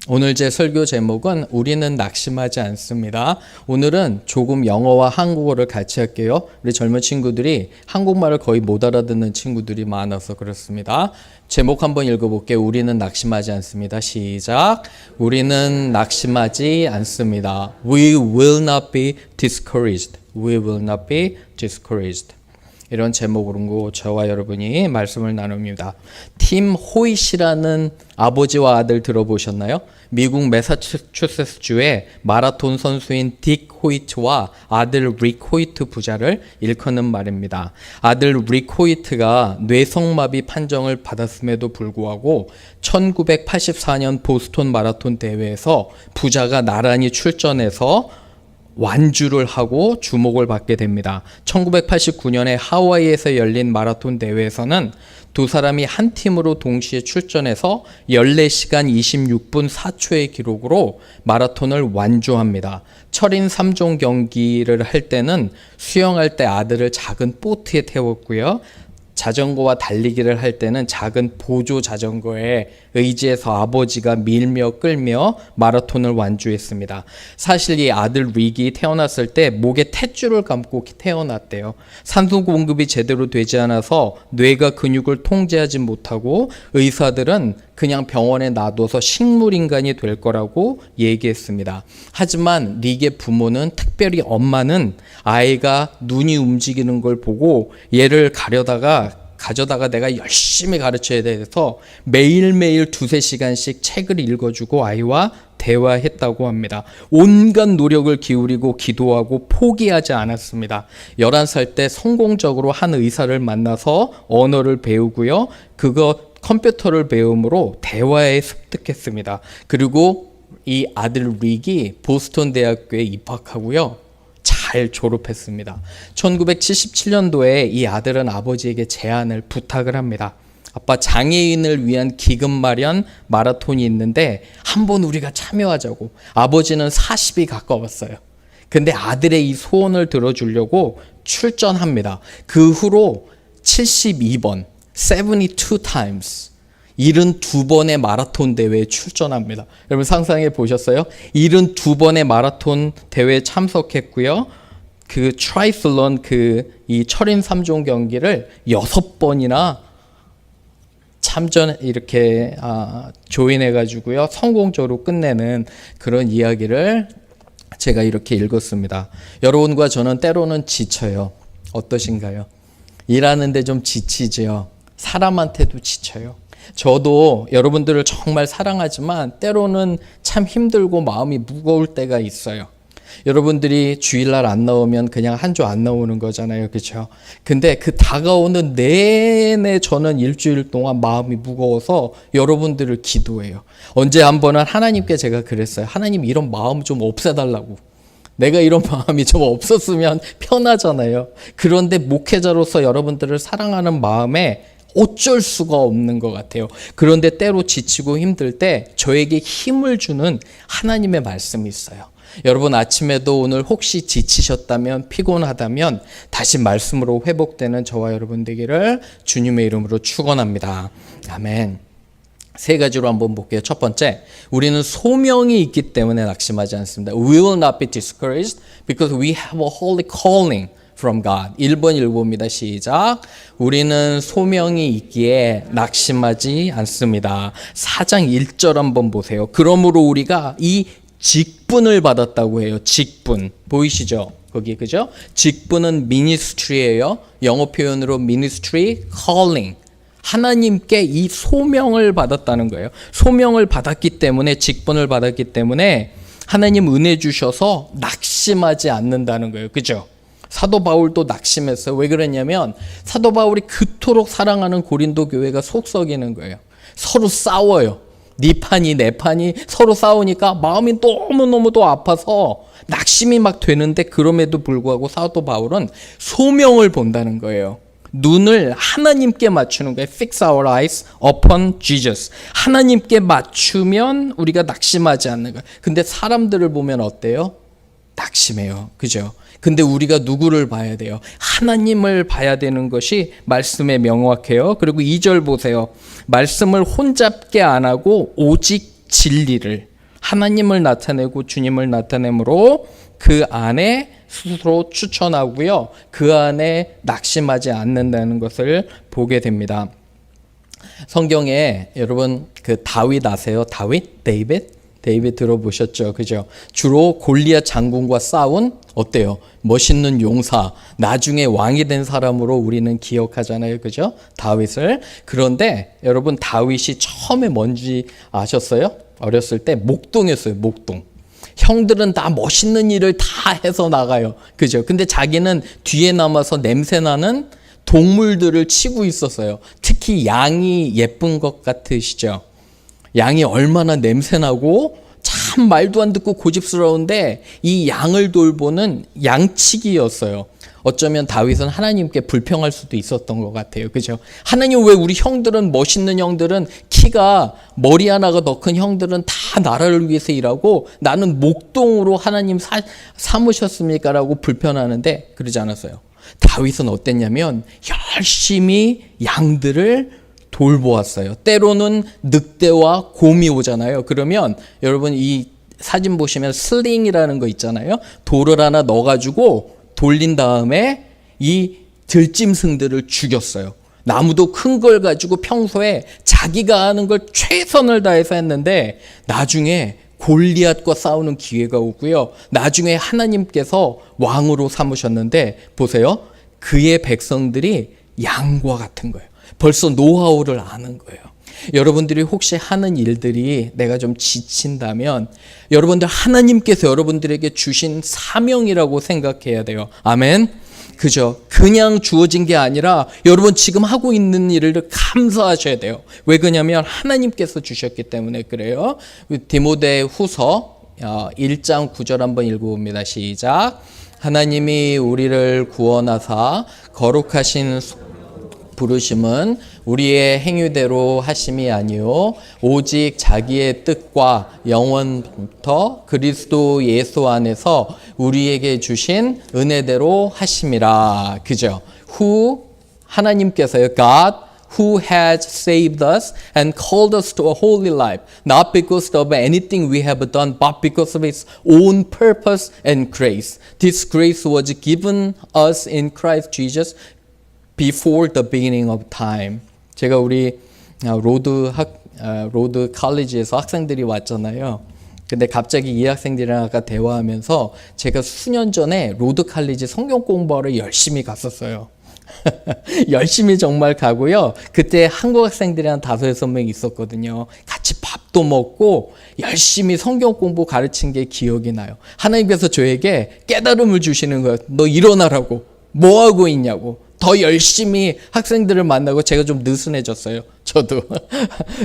오늘 제 설교 제목은 우리는 낙심하지 않습니다. 오늘은 조금 영어와 한국어를 같이 할게요. 우리 젊은 친구들이 한국말을 거의 못 알아듣는 친구들이 많아서 그렇습니다. 제목 한번 읽어볼게요. 우리는 낙심하지 않습니다. 시작. 우리는 낙심하지 않습니다. We will not be discouraged. We will not be discouraged. 이런 제목으로 저와 여러분이 말씀을 나눕니다. 팀 호잇이라는 아버지와 아들 들어보셨나요? 미국 매사추세츠주의 마라톤 선수인 딕 호이트와 아들 릭 호이트 부자를 일컫는 말입니다. 아들 릭 호이트가 뇌성마비 판정을 받았음에도 불구하고 1984년 보스턴 마라톤 대회에서 부자가 나란히 출전해서 완주를 하고 주목을 받게 됩니다. 1989년에 하와이에서 열린 마라톤 대회에서는 두 사람이 한 팀으로 동시에 출전해서 14시간 26분 4초의 기록으로 마라톤을 완주합니다. 철인 3종 경기를 할 때는 수영할 때 아들을 작은 보트에 태웠고요. 자전거와 달리기를 할 때는 작은 보조 자전거에 의지해서 아버지가 밀며 끌며 마라톤을 완주했습니다. 사실 이 아들 릭이 태어났을 때 목에 탯줄을 감고 태어났대요. 산소 공급이 제대로 되지 않아서 뇌가 근육을 통제하지 못하고 의사들은 그냥 병원에 놔둬서 식물인간이 될 거라고 얘기했습니다. 하지만 릭의 부모는, 특별히 엄마는 아이가 눈이 움직이는 걸 보고 얘를 가져다가 내가 열심히 가르쳐야 돼서 매일매일 2-3시간씩 책을 읽어주고 아이와 대화했다고 합니다. 온갖 노력을 기울이고 기도하고 포기하지 않았습니다. 11살 때 성공적으로 한 의사를 만나서 언어를 배우고요. 컴퓨터를 배움으로 대화에 습득했습니다. 그리고 이 아들 릭이 보스턴 대학교에 입학하고요. 잘 졸업했습니다. 1977년도에 이 아들은 아버지에게 제안을 부탁을 합니다. 아빠, 장애인을 위한 기금 마련 마라톤이 있는데 한번 우리가 참여하자고. 아버지는 40이 가까웠어요. 근데 아들의 이 소원을 들어주려고 출전합니다. 그 후로 72번 72 times 72번의 마라톤 대회에 출전합니다. 여러분 상상해 보셨어요? 72번의 마라톤 대회에 참석했고요. 그 트라이슬론 이 철인 3종 경기를 6번이나 이렇게 조인해 가지고요. 성공적으로 끝내는 그런 이야기를 제가 이렇게 읽었습니다. 여러분과 저는 때로는 지쳐요. 어떠신가요? 일하는데 좀 지치죠. 사람한테도 지쳐요. 저도 여러분들을 정말 사랑하지만 때로는 참 힘들고 마음이 무거울 때가 있어요. 여러분들이 주일날 안 나오면 그냥 한 주 안 나오는 거잖아요. 그렇죠? 근데 그 다가오는 내내 저는 일주일 동안 마음이 무거워서 여러분들을 기도해요. 언제 한 번은 하나님께 제가 그랬어요. 하나님, 이런 마음 좀 없애달라고. 내가 이런 마음이 좀 없었으면 편하잖아요. 그런데 목회자로서 여러분들을 사랑하는 마음에 어쩔 수가 없는 것 같아요. 그런데 때로 지치고 힘들 때 저에게 힘을 주는 하나님의 말씀이 있어요. 여러분, 아침에도 오늘 혹시 지치셨다면, 피곤하다면 다시 말씀으로 회복되는 저와 여러분 되기를 주님의 이름으로 축원합니다. 아멘. 3가지로 한번 볼게요. 첫 번째, 우리는 소명이 있기 때문에 낙심하지 않습니다. We will not be discouraged because we have a holy calling from God. 1번 읽어봅니다. 시작. 우리는 소명이 있기에 낙심하지 않습니다. 4장 1절 한번 보세요. 그러므로 우리가 이 직분을 받았다고 해요. 직분. 보이시죠? 거기, 그죠? 직분은 ministry예요. 영어 표현으로 ministry, calling. 하나님께 이 소명을 받았다는 거예요. 소명을 받았기 때문에, 직분을 받았기 때문에 하나님 은혜 주셔서 낙심하지 않는다는 거예요. 그죠? 사도 바울도 낙심했어요. 왜 그랬냐면 사도 바울이 그토록 사랑하는 고린도 교회가 속썩이는 거예요. 서로 싸워요. 네 판이 내 판이 서로 싸우니까 마음이 너무너무 또 아파서 낙심이 막 되는데, 그럼에도 불구하고 사도 바울은 소명을 본다는 거예요. 눈을 하나님께 맞추는 거예요. Fix our eyes upon Jesus. 하나님께 맞추면 우리가 낙심하지 않는 거예요. 근데 사람들을 보면 어때요? 낙심해요. 그죠? 근데 우리가 누구를 봐야 돼요? 하나님을 봐야 되는 것이 말씀에 명확해요. 그리고 2절 보세요. 말씀을 혼잡게 안 하고 오직 진리를, 하나님을 나타내고 주님을 나타내므로 그 안에 스스로 추천하고요. 그 안에 낙심하지 않는다는 것을 보게 됩니다. 성경에 여러분 그 다윗 아세요? 데이빗 들어보셨죠? 그죠? 주로 골리앗 장군과 싸운 어때요? 멋있는 용사, 나중에 왕이 된 사람으로 우리는 기억하잖아요. 그죠? 다윗을. 그런데 여러분 다윗이 처음에 뭔지 아셨어요? 어렸을 때 목동이었어요. 목동. 형들은 다 멋있는 일을 다 해서 나가요. 그죠? 근데 자기는 뒤에 남아서 냄새나는 동물들을 치고 있었어요. 특히 양이 예쁜 것 같으시죠? 양이 얼마나 냄새나고 참 말도 안 듣고 고집스러운데 이 양을 돌보는 양치기였어요. 어쩌면 다윗은 하나님께 불평할 수도 있었던 것 같아요. 그죠? 하나님 왜 우리 형들은, 멋있는 형들은 키가 머리 하나가 더 큰 형들은 다 나라를 위해서 일하고 나는 목동으로 하나님 삼으셨습니까? 라고 불편하는데 그러지 않았어요. 다윗은 어땠냐면 열심히 양들을 돌보았어요. 때로는 늑대와 곰이 오잖아요. 그러면 여러분 이 사진 보시면 슬링이라는 거 있잖아요. 돌을 하나 넣어가지고 돌린 다음에 이 들짐승들을 죽였어요. 나무도 큰 걸 가지고 평소에 자기가 하는 걸 최선을 다해서 했는데 나중에 골리앗과 싸우는 기회가 오고요. 나중에 하나님께서 왕으로 삼으셨는데 보세요. 그의 백성들이 양과 같은 거예요. 벌써 노하우를 아는 거예요. 여러분들이 혹시 하는 일들이 내가 좀 지친다면 여러분들 하나님께서 여러분들에게 주신 사명이라고 생각해야 돼요. 아멘. 그죠? 그냥 주어진 게 아니라 여러분 지금 하고 있는 일을 감사하셔야 돼요. 왜 그러냐면 하나님께서 주셨기 때문에 그래요. 디모데 후서 1장 9절 한번 읽어봅니다. 시작. 하나님이 우리를 구원하사 거룩하신 부르심은 우리의 행위대로 하심이 아니요 오직 자기의 뜻과 영원부터 그리스도 예수 안에서 우리에게 주신 은혜대로 하심이라. 그죠? 하나님께서요. God who has saved us and called us to a holy life, not because of anything we have done, but because of His own purpose and grace. This grace was given us in Christ Jesus before the beginning of time. 제가 우리 로드 칼리지에서 학생들이 왔잖아요. 근데 갑자기 이 학생들이랑 아까 대화하면서 제가 수년 전에 로드 칼리지 성경 공부하러 열심히 갔었어요. 열심히 정말 가고요. 그때 한국 학생들이 한 5-6명 있었거든요. 같이 밥도 먹고 열심히 성경 공부 가르친 게 기억이 나요. 하나님께서 저에게 깨달음을 주시는 거예요. 너 일어나라고. 뭐 하고 있냐고. 더 열심히 학생들을 만나고 제가 좀 느슨해졌어요. 저도.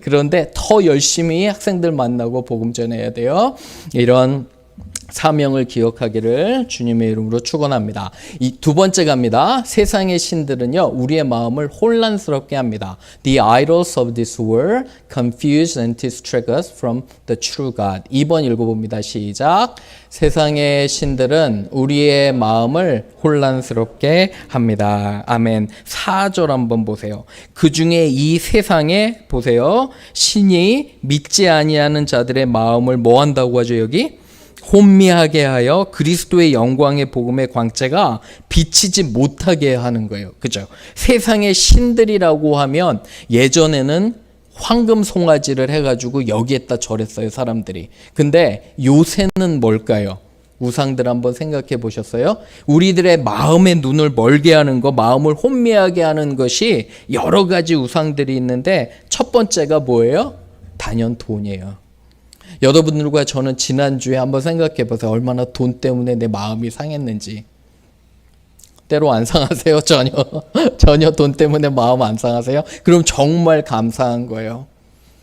그런데 더 열심히 학생들 만나고 복음 전해야 돼요. 이런 사명을 기억하기를 주님의 이름으로 축원합니다. 이 두 번째 갑니다. 세상의 신들은요, 우리의 마음을 혼란스럽게 합니다. The idols of this world confuse and distract us from the true God. 2번 읽어봅니다. 시작. 세상의 신들은 우리의 마음을 혼란스럽게 합니다. 아멘. 4절 한번 보세요. 그 중에 이 세상에 보세요. 신이 믿지 아니하는 자들의 마음을 뭐 한다고 하죠, 여기? 혼미하게 하여 그리스도의 영광의 복음의 광채가 비치지 못하게 하는 거예요. 그죠? 세상의 신들이라고 하면 예전에는 황금 송아지를 해가지고 여기에다 절했어요, 사람들이. 근데 요새는 뭘까요? 우상들 한번 생각해 보셨어요? 우리들의 마음의 눈을 멀게 하는 거, 마음을 혼미하게 하는 것이 여러 가지 우상들이 있는데 첫 번째가 뭐예요? 단연 돈이에요. 여러분들과 저는 지난주에 한번 생각해 보세요. 얼마나 돈 때문에 내 마음이 상했는지. 때로 안 상하세요? 전혀 돈 때문에 마음 안 상하세요? 그럼 정말 감사한 거예요.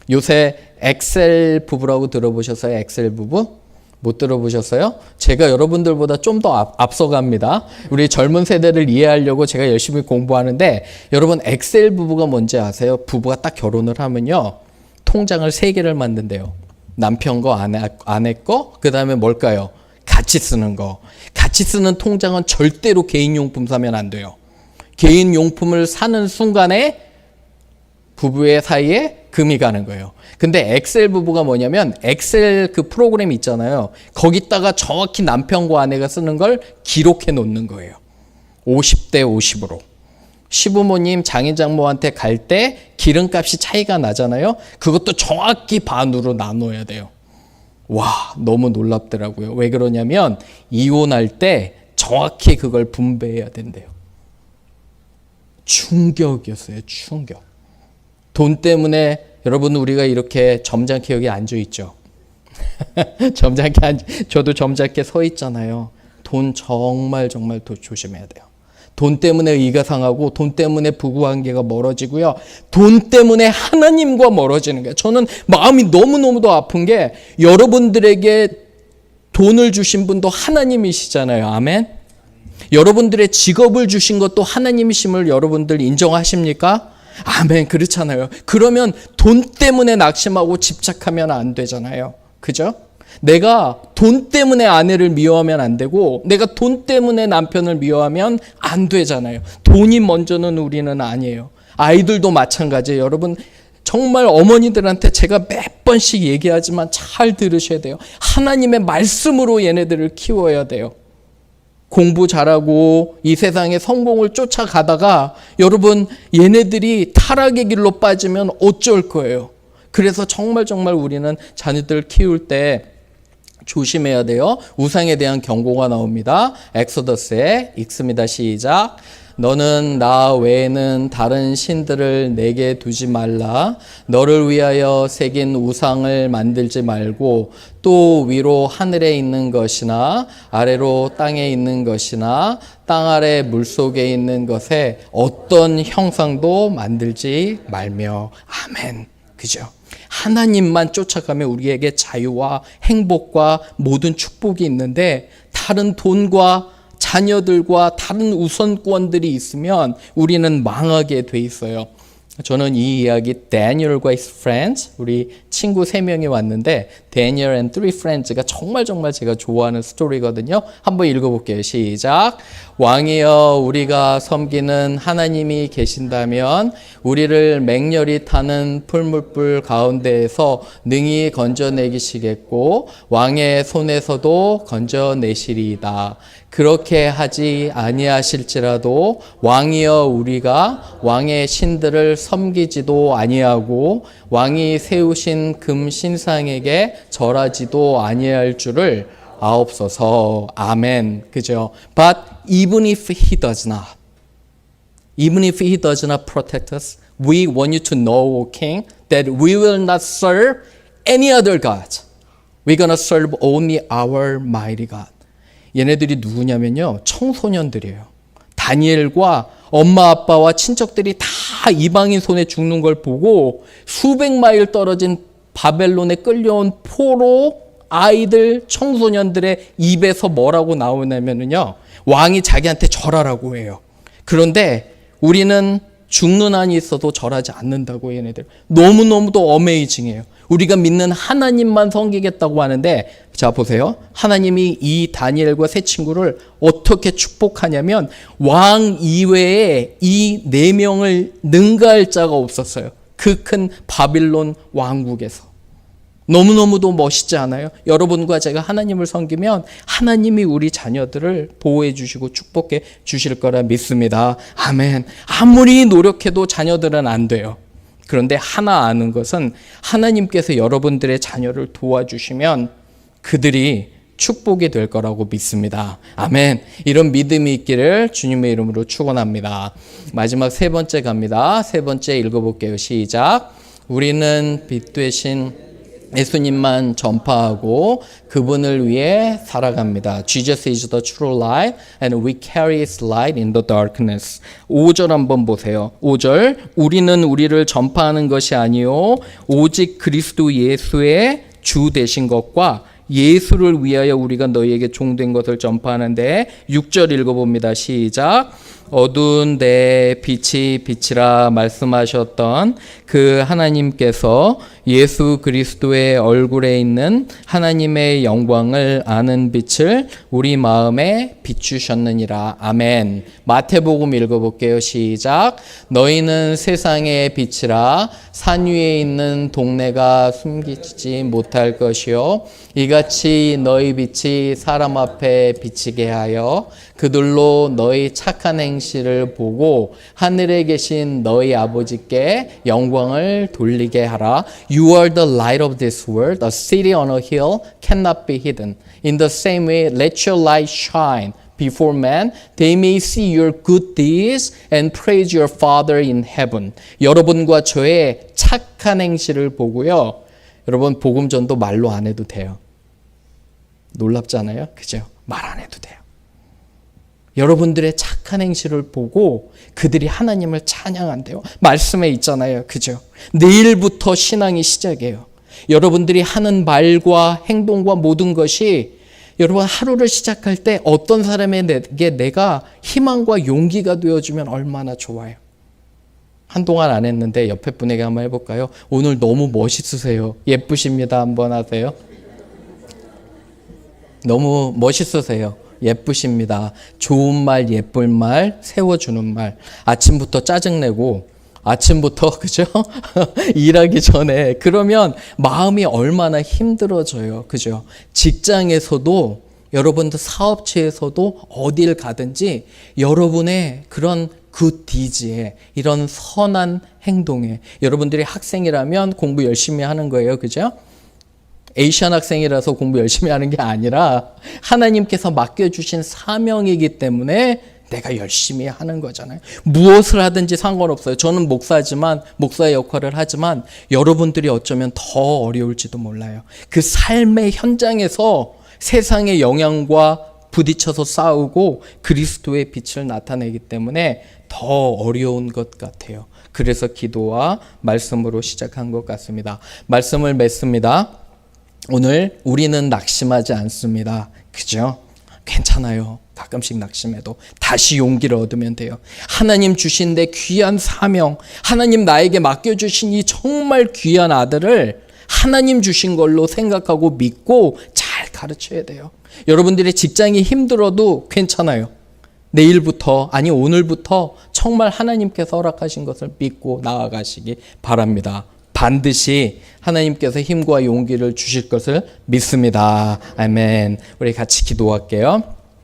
요새 엑셀 부부라고 들어보셨어요? 엑셀 부부? 못 들어보셨어요? 제가 여러분들보다 좀 더 앞서갑니다. 우리 젊은 세대를 이해하려고 제가 열심히 공부하는데 여러분 엑셀 부부가 뭔지 아세요? 부부가 딱 결혼을 하면요. 통장을 3개를 만든대요. 남편 거, 아내 거, 그 다음에 뭘까요? 같이 쓰는 거. 같이 쓰는 통장은 절대로 개인용품 사면 안 돼요. 개인용품을 사는 순간에 부부의 사이에 금이 가는 거예요. 근데 엑셀 부부가 뭐냐면 엑셀 그 프로그램 있잖아요. 거기다가 정확히 남편과 아내가 쓰는 걸 기록해 놓는 거예요. 50대 50으로. 시부모님, 장인장모한테 갈 때 기름값이 차이가 나잖아요. 그것도 정확히 반으로 나눠야 돼요. 와, 너무 놀랍더라고요. 왜 그러냐면 이혼할 때 정확히 그걸 분배해야 된대요. 충격이었어요. 충격. 돈 때문에 여러분 우리가 이렇게 점잖게 여기 앉아 있죠. 저도 점잖게 서 있잖아요. 돈 정말 더 조심해야 돼요. 돈 때문에 의가 상하고 돈 때문에 부부관계가 멀어지고요. 돈 때문에 하나님과 멀어지는 거예요. 저는 마음이 너무너무도 아픈 게 여러분들에게 돈을 주신 분도 하나님이시잖아요. 아멘. 여러분들의 직업을 주신 것도 하나님이심을 여러분들 인정하십니까? 아멘. 그렇잖아요. 그러면 돈 때문에 낙심하고 집착하면 안 되잖아요. 그죠? 내가 돈 때문에 아내를 미워하면 안 되고 내가 돈 때문에 남편을 미워하면 안 되잖아요. 돈이 먼저는 우리는 아니에요. 아이들도 마찬가지예요. 여러분 정말 어머니들한테 제가 몇 번씩 얘기하지만 잘 들으셔야 돼요. 하나님의 말씀으로 얘네들을 키워야 돼요. 공부 잘하고 이 세상의 성공을 쫓아가다가 여러분 얘네들이 타락의 길로 빠지면 어쩔 거예요. 그래서 정말 우리는 자녀들 키울 때 조심해야 돼요. 우상에 대한 경고가 나옵니다. 엑소더스에 읽습니다. 시작. 너는 나 외에는 다른 신들을 내게 두지 말라. 너를 위하여 새긴 우상을 만들지 말고 또 위로 하늘에 있는 것이나 아래로 땅에 있는 것이나 땅 아래 물속에 있는 것에 어떤 형상도 만들지 말며. 아멘. 그죠? 하나님만 쫓아가면 우리에게 자유와 행복과 모든 축복이 있는데 다른 돈과 자녀들과 다른 우선권들이 있으면 우리는 망하게 돼 있어요. 저는 이 이야기 Daniel과 his friends, 우리 친구 3명이 왔는데 Daniel and three friends가 정말 제가 좋아하는 스토리거든요. 한번 읽어볼게요. 시작. 왕이여, 우리가 섬기는 하나님이 계신다면 우리를 맹렬히 타는 풀물불 가운데에서 능히 건져내시겠고 왕의 손에서도 건져내시리이다. 그렇게 하지 아니하실지라도 왕이여, 우리가 왕의 신들을 섬기지도 아니하고 왕이 세우신 금 신상에게 절하지도 아니할 줄을 아옵소서. 아멘. 그죠? But even if he does not protect us, we want you to know, O King, that we will not serve any other God. We're gonna serve only our mighty God. 얘네들이 누구냐면요, 청소년들이에요. 다니엘과 엄마 아빠와 친척들이 다 이방인 손에 죽는 걸 보고 수백 마일 떨어진 바벨론에 끌려온 포로 아이들, 청소년들의 입에서 뭐라고 나오냐면요, 왕이 자기한테 절하라고 해요. 그런데 우리는 죽는 한이 있어도 절하지 않는다고. 얘네들 너무너무도 어메이징해요. 우리가 믿는 하나님만 섬기겠다고 하는데, 자 보세요. 하나님이 이 다니엘과 세 친구를 어떻게 축복하냐면 왕 이외에 이 4명을 능가할 자가 없었어요. 그 큰 바빌론 왕국에서. 너무너무도 멋있지 않아요? 여러분과 제가 하나님을 섬기면 하나님이 우리 자녀들을 보호해 주시고 축복해 주실 거라 믿습니다. 아멘. 아무리 노력해도 자녀들은 안 돼요. 그런데 하나 아는 것은 하나님께서 여러분들의 자녀를 도와주시면 그들이 축복이 될 거라고 믿습니다. 아멘. 이런 믿음이 있기를 주님의 이름으로 축원합니다. 마지막 3번째 갑니다. 3번째 읽어볼게요. 시작. 우리는 빛 되신 예수님만 전파하고 그분을 위해 살아갑니다. Jesus is the true light and we carry his light in the darkness. 5절 한번 보세요. 5절. 우리는 우리를 전파하는 것이 아니요 오직 그리스도 예수의 주 되신 것과 예수를 위하여 우리가 너희에게 종된 것을 전파하는데. 6절 읽어봅니다. 시작. 어두운 데 빛이 빛이라 말씀하셨던 그 하나님께서 예수 그리스도의 얼굴에 있는 하나님의 영광을 아는 빛을 우리 마음에 비추셨느니라. 아멘. 마태복음 읽어볼게요. 시작. 너희는 세상의 빛이라 산 위에 있는 동네가 숨기지 못할 것이요 이같이 너희 빛이 사람 앞에 비치게 하여 그들로 너희 착한 행실을 보고 하늘에 계신 너희 아버지께 영광을 돌리게 하라. You are the light of this world. A city on a hill cannot be hidden. In the same way, let your light shine before men, they may see your good deeds and praise your Father in heaven. 여러분과 저의 착한 행실을 보고요. 여러분 복음 전도 말로 안 해도 돼요. 놀랍잖아요. 그죠? 말 안 해도 돼요. 여러분들의 착한 행실을 보고 그들이 하나님을 찬양한대요. 말씀에 있잖아요. 그죠? 내일부터 신앙이 시작이에요. 여러분들이 하는 말과 행동과 모든 것이 여러분 하루를 시작할 때 어떤 사람에게 내가 희망과 용기가 되어주면 얼마나 좋아요. 한동안 안 했는데 옆에 분에게 한번 해볼까요? 오늘 너무 멋있으세요. 예쁘십니다. 한번 하세요. 너무 멋있으세요. 예쁘십니다. 좋은 말, 예쁠 말, 세워주는 말. 아침부터 짜증내고 아침부터 그죠? 일하기 전에 그러면 마음이 얼마나 힘들어져요. 그죠? 직장에서도 여러분들 사업체에서도 어딜 가든지 여러분의 그런 굿디즈에 이런 선한 행동에 여러분들이 학생이라면 공부 열심히 하는 거예요. 그죠? 에이시안 학생이라서 공부 열심히 하는 게 아니라 하나님께서 맡겨주신 사명이기 때문에 내가 열심히 하는 거잖아요. 무엇을 하든지 상관없어요. 저는 목사지만 목사의 역할을 하지만 여러분들이 어쩌면 더 어려울지도 몰라요. 그 삶의 현장에서 세상의 영향과 부딪혀서 싸우고 그리스도의 빛을 나타내기 때문에 더 어려운 것 같아요. 그래서 기도와 말씀으로 시작한 것 같습니다. 말씀을 맺습니다. 오늘 우리는 낙심하지 않습니다. 그죠? 괜찮아요. 가끔씩 낙심해도 다시 용기를 얻으면 돼요. 하나님 주신 내 귀한 사명, 하나님 나에게 맡겨주신 이 정말 귀한 아들을 하나님 주신 걸로 생각하고 믿고 잘 가르쳐야 돼요. 여러분들의 직장이 힘들어도 괜찮아요. 내일부터 아니 오늘부터 정말 하나님께서 허락하신 것을 믿고 나아가시기 바랍니다. 반드시 하나님께서 힘과 용기를 주실 것을 믿습니다. 아멘. 우리 같이 기도할게요.